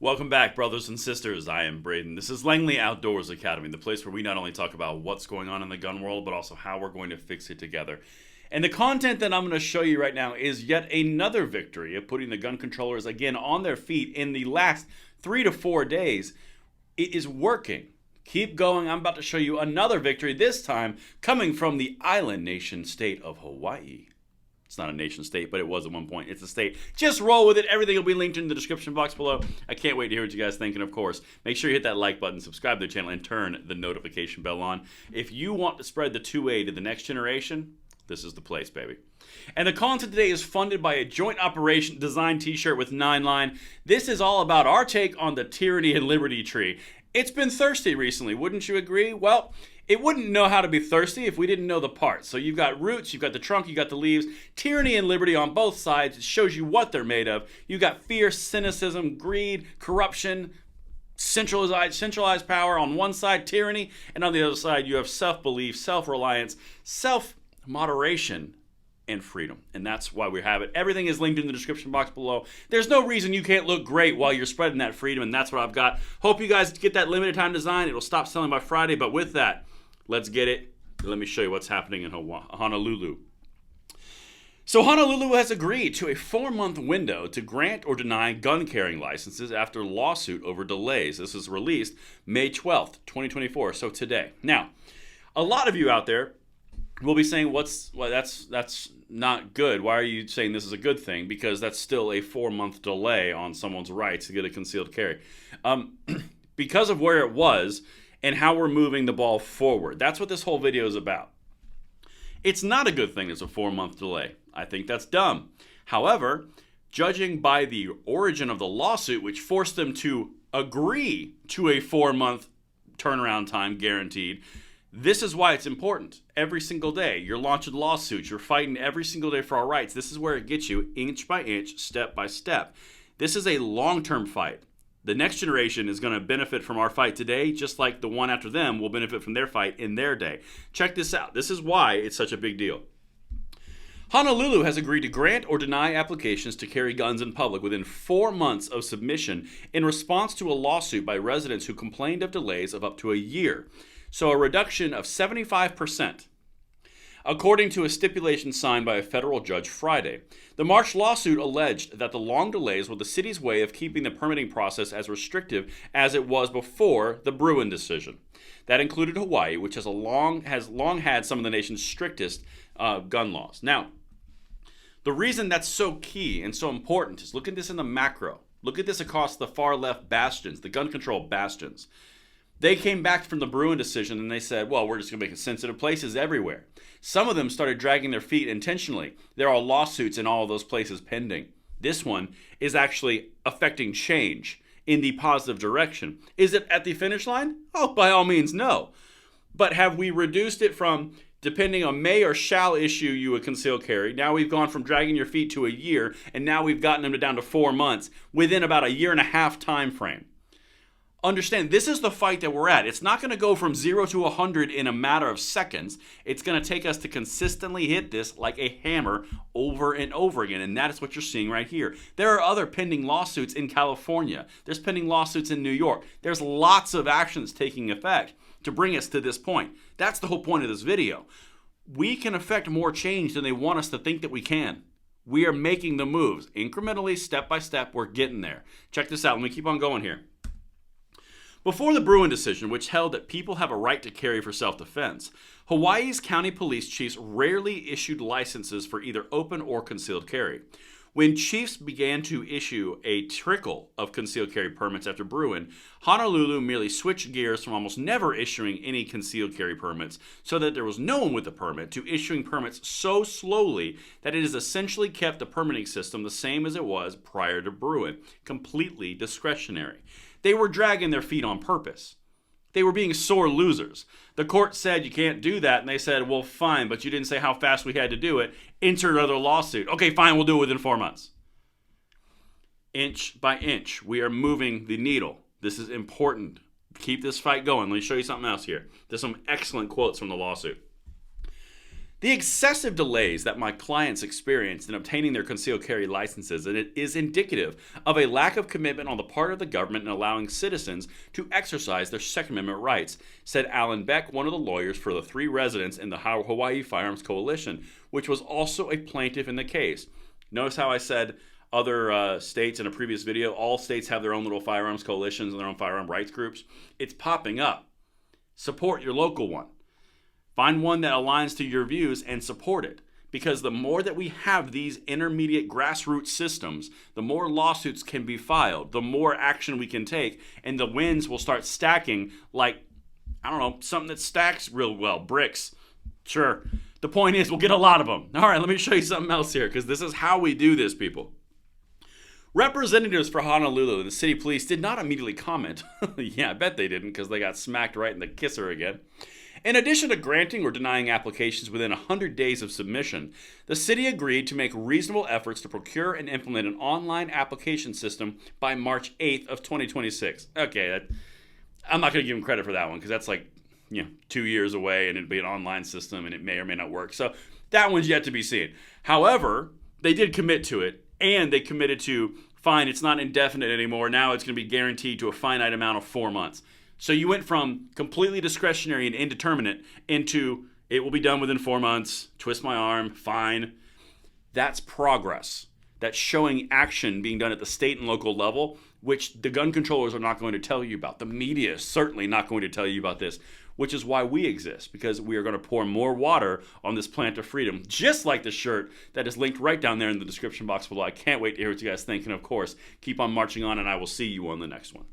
Welcome back, brothers and sisters. I am Braden. This is Langley Outdoors Academy, the place where we not only talk about what's going on in the gun world, but also how we're going to fix it together. And the content that I'm going to show you right now is yet another victory of putting the gun controllers again on their feet in the last 3 to 4 days. It is working. Keep going. I'm about to show you another victory, this time coming from the island nation state of Hawaii. It's not a nation state, but it was at one point. It's a state. Just roll with it. Everything will be linked in the description box below. I can't wait to hear what you guys think. And of course, make sure you hit that like button, subscribe to the channel, and turn the notification bell on. If you want to spread the 2A to the next generation, this is the place, baby. And the content today is funded by a joint operation design t-shirt with 9line. This is all about our take on the tyranny and liberty tree. It's been thirsty recently, wouldn't you agree? Well, it wouldn't know how to be thirsty if we didn't know the parts. So you've got roots, you've got the trunk, you've got the leaves. Tyranny and liberty on both sides. It shows you what they're made of. You've got fear, cynicism, greed, corruption, centralized power on one side, tyranny, and on the other side you have self-belief, self-reliance, self-moderation, and freedom. And that's why we have it. Everything is linked in the description box below. There's no reason you can't look great while you're spreading that freedom, and that's what I've got. Hope you guys get that limited time design. It'll stop selling by Friday, but with that, let's get it. Let me show you what's happening in Honolulu. So Honolulu has agreed to a 4-month window to grant or deny gun carrying licenses after lawsuit over delays. This is released May 12th, 2024, so today. Now, a lot of you out there will be saying, that's not good. Why are you saying this is a good thing? Because that's still a 4-month delay on someone's rights to get a concealed carry. Because of where it was and how we're moving the ball forward. That's what this whole video is about. It's not a good thing it's a 4-month delay. I think that's dumb. However, judging by the origin of the lawsuit, which forced them to agree to a 4-month turnaround time guaranteed, this is why it's important. Every single day, you're launching lawsuits. You're fighting every single day for our rights. This is where it gets you inch by inch, step by step. This is a long-term fight. The next generation is going to benefit from our fight today, just like the one after them will benefit from their fight in their day. Check this out. This is why it's such a big deal. Honolulu has agreed to grant or deny applications to carry guns in public within 4 months of submission in response to a lawsuit by residents who complained of delays of up to a year. So a reduction of 75%, according to a stipulation signed by a federal judge Friday. The March lawsuit alleged that the long delays were the city's way of keeping the permitting process as restrictive as it was before the Bruen decision. That included Hawaii, which has long had some of the nation's strictest gun laws. Now, the reason that's so key and so important is look at this in the macro. Look at this across the far left bastions, the gun control bastions. They came back from the Bruen decision and they said, well, we're just going to make it sensitive places everywhere. Some of them started dragging their feet intentionally. There are lawsuits in all of those places pending. This one is actually affecting change in the positive direction. Is it at the finish line? Oh, by all means, no. But have we reduced it from depending on may or shall issue you a concealed carry? Now we've gone from dragging your feet to a year, and now we've gotten them down to 4 months within about a 1.5 year time frame. Understand, this is the fight that we're at. It's not going to go from 0 to 100 in a matter of seconds. It's going to take us to consistently hit this like a hammer over and over again, and that is what you're seeing right here. There are other pending lawsuits in California. There's pending lawsuits in New York. There's lots of actions taking effect to bring us to this point. That's the whole point of this video. We can affect more change than they want us to think that we can. We are making the moves. Incrementally, step by step, we're getting there. Check this out. Let me keep on going here. Before the Bruen decision, which held that people have a right to carry for self-defense, Hawaii's county police chiefs rarely issued licenses for either open or concealed carry. When chiefs began to issue a trickle of concealed carry permits after Bruen, Honolulu merely switched gears from almost never issuing any concealed carry permits so that there was no one with a permit to issuing permits so slowly that it has essentially kept the permitting system the same as it was prior to Bruen, completely discretionary. They were dragging their feet on purpose. They were being sore losers. The court said you can't do that, and they said, well, fine, but you didn't say how fast we had to do it. Enter another lawsuit. Okay, fine, we'll do it within 4 months. Inch by inch, we are moving the needle. This is important. Keep this fight going. Let me show you something else here. There's some excellent quotes from the lawsuit. The excessive delays that my clients experienced in obtaining their concealed carry licenses is indicative of a lack of commitment on the part of the government in allowing citizens to exercise their Second Amendment rights, said Alan Beck, one of the lawyers for the 3 residents in the Hawaii Firearms Coalition, which was also a plaintiff in the case. Notice how I said other states in a previous video. All states have their own little firearms coalitions and their own firearm rights groups. It's popping up. Support your local one. Find one that aligns to your views and support it. Because the more that we have these intermediate grassroots systems, the more lawsuits can be filed, the more action we can take, and the wins will start stacking like, I don't know, something that stacks real well, bricks. Sure. The point is, we'll get a lot of them. All right, let me show you something else here, because this is how we do this, people. Representatives for Honolulu and the city police did not immediately comment. Yeah, I bet they didn't, because they got smacked right in the kisser again. In addition to granting or denying applications within 100 days of submission, the city agreed to make reasonable efforts to procure and implement an online application system by March 8th of 2026. Okay, I'm not going to give them credit for that one because that's like 2 years away and it'd be an online system and it may or may not work. So that one's yet to be seen. However, they did commit to it and they committed to, fine, it's not indefinite anymore. Now it's going to be guaranteed to a finite amount of 4 months. So you went from completely discretionary and indeterminate into it will be done within 4 months, twist my arm, fine. That's progress. That's showing action being done at the state and local level, which the gun controllers are not going to tell you about. The media is certainly not going to tell you about this, which is why we exist, because we are going to pour more water on this plant of freedom, just like the shirt that is linked right down there in the description box below. I can't wait to hear what you guys think, and of course, keep on marching on, and I will see you on the next one.